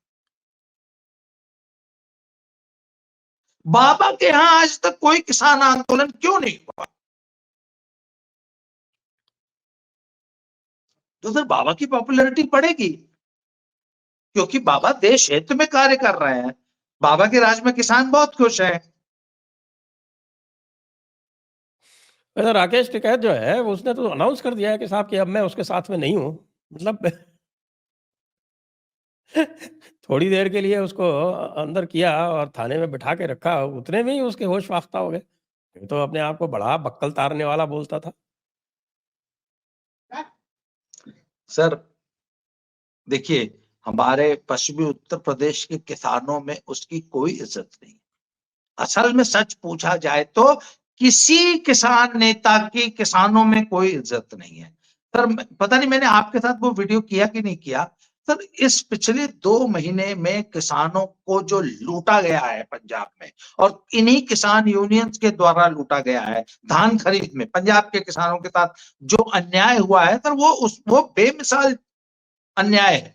[SPEAKER 2] बाबा के यहां आज तक कोई किसान आंदोलन क्यों नहीं हुआ? तो सर बाबा की पॉपुलैरिटी बढ़ेगी, क्योंकि बाबा देश हित में कार्य कर रहे हैं। बाबा के राज में किसान बहुत खुश है।
[SPEAKER 1] वैसे राकेश टिकैत जो है उसने तो अनाउंस कर दिया है कि साहब कि अब मैं उसके साथ में नहीं हूँ, मतलब थोड़ी देर के लिए उसको अंदर किया और थाने में बिठा के रखा, उतने में ही उसके होश वाख्ता हो गए। ये तो अपने आप को बड़ा बक्कल तारने वाला बोलता था।
[SPEAKER 2] सर देखिए, हमारे पश्चिमी उत्तर प्रदेश के किसानों में उसकी कोई इज्जत नहीं। असल में सच पूछा जाए तो किसी किसान नेता की किसानों में कोई इज्जत नहीं है। सर पता नहीं मैंने आपके साथ वो वीडियो किया कि नहीं किया। सर इस पिछले 2 महीने में किसानों को जो लूटा गया है पंजाब में, और इन्हीं किसान यूनियंस के द्वारा लूटा गया है धान खरीद में, पंजाब के किसानों के साथ जो अन्याय हुआ है सर, वो बेमिसाल अन्याय है।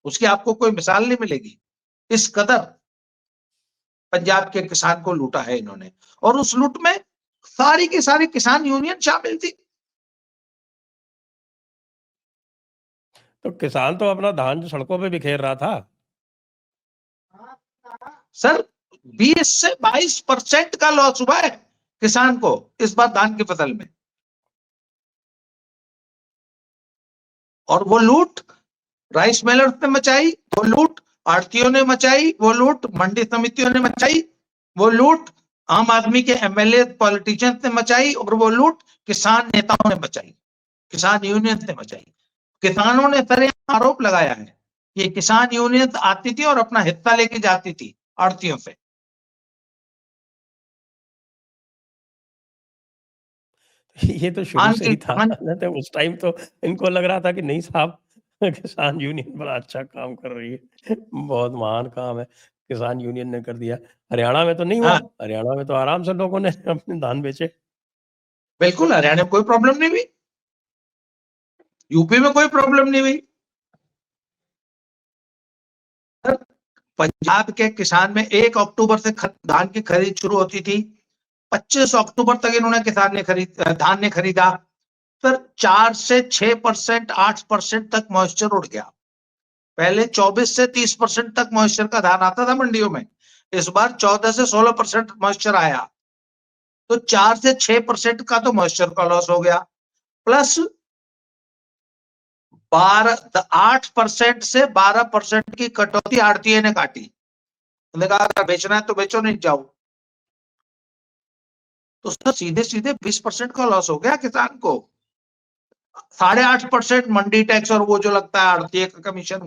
[SPEAKER 2] उसकी आपको कोई मिसाल नहीं मिलेगी। इस कदर पंजाब के किसान को लूटा है इन्होंने, और उस लूट में सारी की सारी किसान यूनियन शामिल थी।
[SPEAKER 1] तो किसान तो अपना धान सड़कों पे बिखेर रहा था।
[SPEAKER 2] सर 20 से 22% का लॉस हुआ है किसान को इस बार धान की फसल में। और वो लूट राइस मिलर्स ने मचाई, वो लूट आड़तियों ने मचाई, वो लूट मंडी समितियों ने मचाई, वो लूट आम आदमी के MLA पॉलिटिशियंस ने मचाई, और वो लूट किसान नेताओं ने मचाई, किसान यूनियन ने मचाई। किसानों ने सरेआम आरोप लगाया है कि किसान यूनियन आती थी और अपना हिस्सा लेके जाती थी आड़तियों से।
[SPEAKER 1] ये तो शुरू
[SPEAKER 2] धान
[SPEAKER 1] से
[SPEAKER 2] की
[SPEAKER 1] ही था।
[SPEAKER 2] धान
[SPEAKER 1] तो उस टाइम तो इनको लग रहा था कि नहीं साहब, किसान यूनियन बड़ा अच्छा काम कर रही है, बहुत महान काम है, किसान यूनियन ने कर दिया। हरियाणा में तो नहीं हुआ,
[SPEAKER 2] हाँ
[SPEAKER 1] हरियाणा में तो आराम से लोगों ने अपने धान बेचे।
[SPEAKER 2] बिल्कुल, हरियाणा में कोई प्रॉब्लम नहीं हुई, यूपी में कोई प्रॉब्लम नहीं हुई। पंजाब के किसान में 1 अक्टूबर से धान की खरीद शुरू होती थी, 25 अक्टूबर तक इन्होंने धान ने खरीदा। सर 4 से 6%, 8% तक मॉइस्चर उड़ गया। पहले 24 से 30% तक मॉइस्चर का धान आता था मंडियों में, इस बार 14 से 16% मॉइस्चर आया। तो 4 से 6% का तो मॉइस्चर का लॉस हो गया, प्लस 8% से 12% की कटौती आड़तीए ने काटी। उन्होंने कहा अगर बेचना है तो बेचो, नहीं जाओ। तो उसका सीधे सीधे 20% का लॉस हो गया किसान को। 8.5% मंडी टैक्स और वो जो लगता है आड़तिये का कमीशन,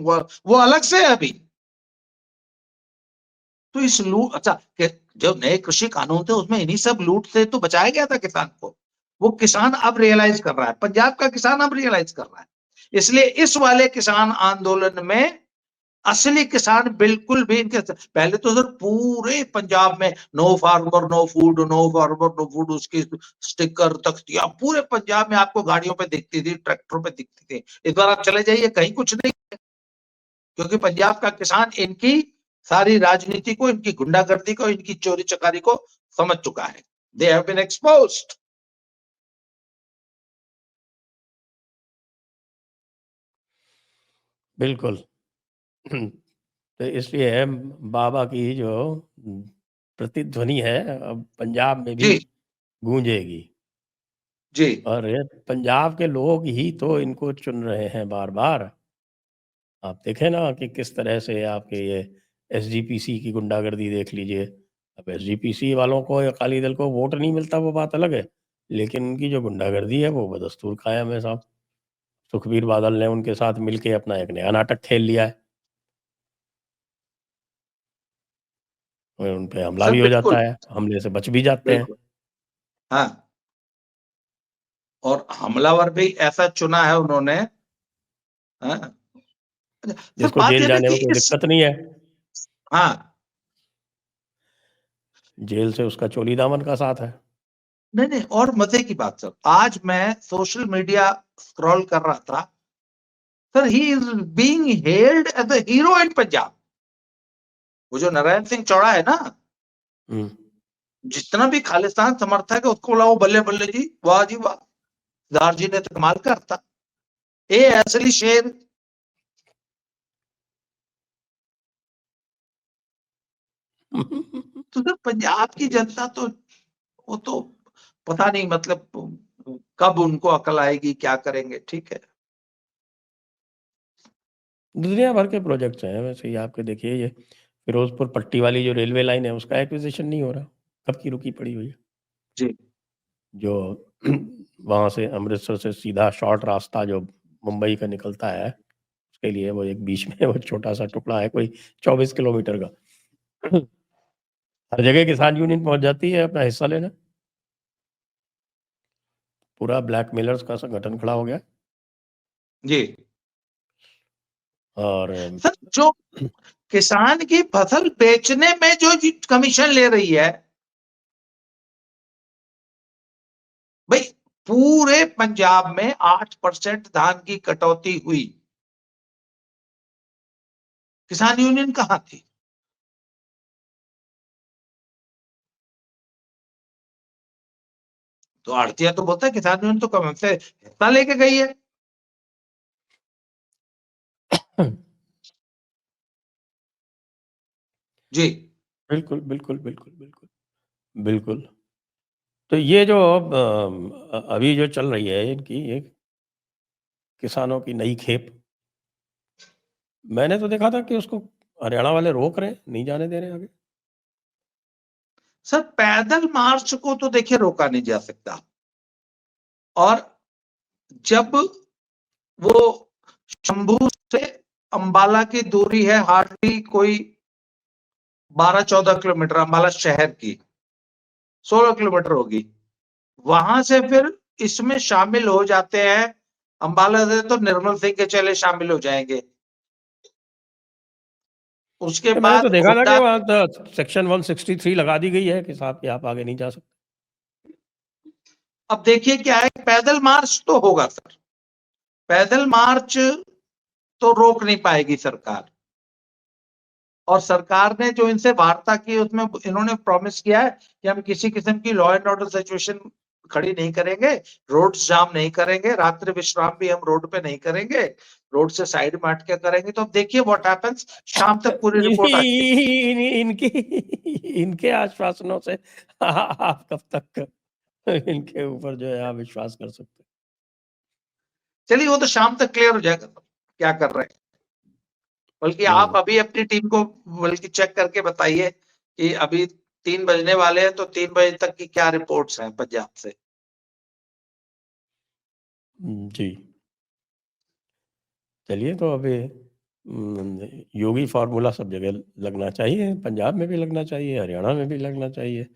[SPEAKER 2] वो अलग से है अभी। तो इस लूट, अच्छा जो नए कृषि कानून थे उसमें इन्हीं सब लूट से तो बचाया गया था किसान को। वो किसान अब रियलाइज कर रहा है, पंजाब का किसान अब रियलाइज कर रहा है। इसलिए इस वाले किसान आंदोलन में असली किसान बिल्कुल भी इनके, पहले तो सर पूरे पंजाब में no farmer no food, no farmer no food, उसकी स्टिकर तख्तियां पूरे पंजाब में आपको गाड़ियों पे दिखती थी, ट्रैक्टरों पे दिखती थी। इस बार आप चले जाइए, कहीं कुछ नहीं, क्योंकि पंजाब का किसान इनकी सारी राजनीति को, इनकी गुंडागर्दी को, इनकी चोरी चकारी को समझ चुका है। They have been exposed.
[SPEAKER 1] बिल्कुल। तो इसलिए बाबा की जो प्रतिध्वनि है अब पंजाब में भी
[SPEAKER 2] जी
[SPEAKER 1] गूंजेगी।
[SPEAKER 2] जी
[SPEAKER 1] और ये पंजाब के लोग ही तो इनको चुन रहे हैं बार बार। आप देखें ना कि किस तरह से आपके ये एसजीपीसी की गुंडागर्दी देख लीजिए। अब एसजीपीसी वालों को या अकाली दल को वोट नहीं मिलता, वो बात अलग है, लेकिन उनकी जो गुंडागर्दी है वो बदस्तूर कायम है साहब। सुखबीर बादल ने उनके साथ मिलके अपना एक नया नाटक खेल लिया है, और उन पे हमला
[SPEAKER 2] सर
[SPEAKER 1] भी हो
[SPEAKER 2] बिल्कुल
[SPEAKER 1] जाता है, हमले से बच भी जाते हैं।
[SPEAKER 2] बिल्कुल। हाँ, और हमलावर भी ऐसा चुना है उन्होंने। हाँ, अच्छा, सर
[SPEAKER 1] जिसको
[SPEAKER 2] बात
[SPEAKER 1] जेल
[SPEAKER 2] यह ना
[SPEAKER 1] जाने
[SPEAKER 2] कि
[SPEAKER 1] में कोई
[SPEAKER 2] इस,
[SPEAKER 1] दिक्कत नहीं है,
[SPEAKER 2] हाँ,
[SPEAKER 1] जेल से उसका चोली दामन का साथ है।
[SPEAKER 2] नहीं नहीं, और मजे की बात सर, आज मैं सोशल मीडिया स्क्रॉल कर रहा था sir, he is being held as a hero in Punjab. वो जो नारायण सिंह चौड़ा है ना,
[SPEAKER 1] हम्म।
[SPEAKER 2] जितना भी खालिस्तान समर्थक है उसको बोला वो बल्ले बल्ले जी, वाह जी वाह, सरदार जी ने तो कमाल करता, ये असली शेर। तो सर पंजाब की जनता तो, वो तो पता नहीं, मतलब कब उनको अकल आएगी, क्या करेंगे, ठीक है।
[SPEAKER 1] दुनिया भर के प्रोजेक्ट्स हैं वैसे ही, आपके देखिए ये फिरोजपुर पट्टी वाली जो रेलवे लाइन है उसका एक्विजिशन नहीं हो रहा, कब की रुकी पड़ी हुई है।
[SPEAKER 2] जी
[SPEAKER 1] जो वहां से अमृतसर से सीधा शॉर्ट रास्ता जो मुंबई का निकलता है, उसके लिए वो एक बीच में वो छोटा सा टुकड़ा है कोई 24 किलोमीटर का। हर जगह किसान यूनियन पहुंच जाती है अपना हिस्सा लेना, पूरा ब्लैक मेलर्स का संगठन खड़ा हो गया।
[SPEAKER 2] जी
[SPEAKER 1] और
[SPEAKER 2] सर, जो किसान की फसल बेचने में जो कमीशन ले रही है भाई, पूरे पंजाब में 8% धान की कटौती हुई, किसान यूनियन कहां थी? तो आड़तिया तो बोलता है किसान यूनियन तो कम से हिस्सा लेके गई है। जी
[SPEAKER 1] बिल्कुल बिल्कुल बिल्कुल बिल्कुल बिल्कुल। तो ये जो अभी जो चल रही है इनकी ये किसानों की नई खेप, मैंने तो देखा था कि उसको हरियाणा वाले रोक रहे हैं, नहीं जाने दे रहे हैं आगे।
[SPEAKER 2] सर, पैदल मार्च को तो देखिए रोका नहीं जा सकता, और जब वो शंभू से अंबाला की दूरी है हार्डली कोई 12-14 किलोमीटर, अंबाला शहर की 16 किलोमीटर होगी, वहां से फिर इसमें शामिल हो जाते हैं। अंबाला से तो निर्मल सिंह के चेले शामिल हो जाएंगे, उसके
[SPEAKER 1] मैंने तो
[SPEAKER 2] बाद
[SPEAKER 1] देखा था कि
[SPEAKER 2] हुड्डा।
[SPEAKER 1] वहाँ तो सेक्शन 163 लगा दी गई है कि साहब कि आप आगे नहीं जा सकते।
[SPEAKER 2] अब देखिए क्या है, पैदल मार्च तो होगा सर, पैदल मार्च तो रोक नहीं पाएगी सरकार। और सरकार ने जो इनसे वार्ता की उसमें इन्होंने प्रॉमिस किया है कि हम किसी किस्म की लॉ एंड ऑर्डर सिचुएशन खड़ी नहीं करेंगे, रोड जाम नहीं करेंगे, रात्रि विश्राम भी हम रोड पे नहीं करेंगे, रोड से साइड में हट के करेंगे। तो अब देखिए व्हाट हैपेंस, शाम तक पूरी रिपोर्ट आ जाएगी।
[SPEAKER 1] इनकी इनके आश्वासनों से आप कब तक इनके ऊपर जो है आप विश्वास कर सकते हैं।
[SPEAKER 2] चलिए वो तो शाम तक क्लियर हो जाएगा क्या कर रहे हैं। बल्कि आप अभी अपनी टीम को बल्कि चेक करके बताइए कि अभी 3 बजने वाले हैं, तो 3 बजे तक की क्या रिपोर्ट्स हैं पंजाब से।
[SPEAKER 1] जी। चलिए, तो अभी योगी फार्मूला सब जगह लगना चाहिए, पंजाब में भी लगना चाहिए, हरियाणा में भी लगना चाहिए,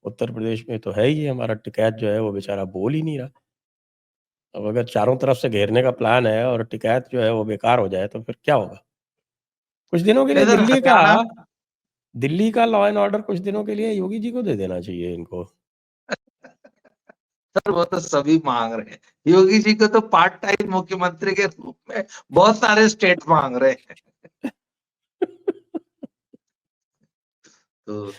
[SPEAKER 1] उत्तर प्रदेश में तो है ही, हमारा टिकैत जो है वो बेचारा बोल ही नहीं रहा। अब अगर चारों तरफ से घेरने का प्लान है और टिकैत जो है वो बेकार हो जाए तो फिर क्या होगा? कुछ दिनों के लिए
[SPEAKER 2] इधर हरियाणा
[SPEAKER 1] दिल्ली का लॉ एंड ऑर्डर कुछ दिनों के लिए योगी जी को दे देना चाहिए इनको।
[SPEAKER 2] सर वो तो सभी मांग रहे हैं, योगी जी को तो पार्ट टाइम मुख्यमंत्री के रूप में बहुत सारे स्टेट मांग रहे हैं। तो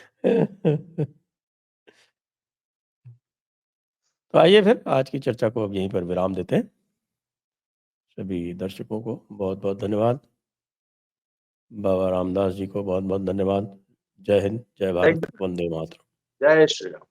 [SPEAKER 1] तो आइए फिर आज की चर्चा को अब यहीं पर विराम देते हैं। सभी दर्शकों को बहुत-बहुत धन्यवाद। बाबा रामदास जी को बहुत-बहुत धन्यवाद। जय हिंद, जय भारत, वंदे मातरम।
[SPEAKER 2] जय श्री राम।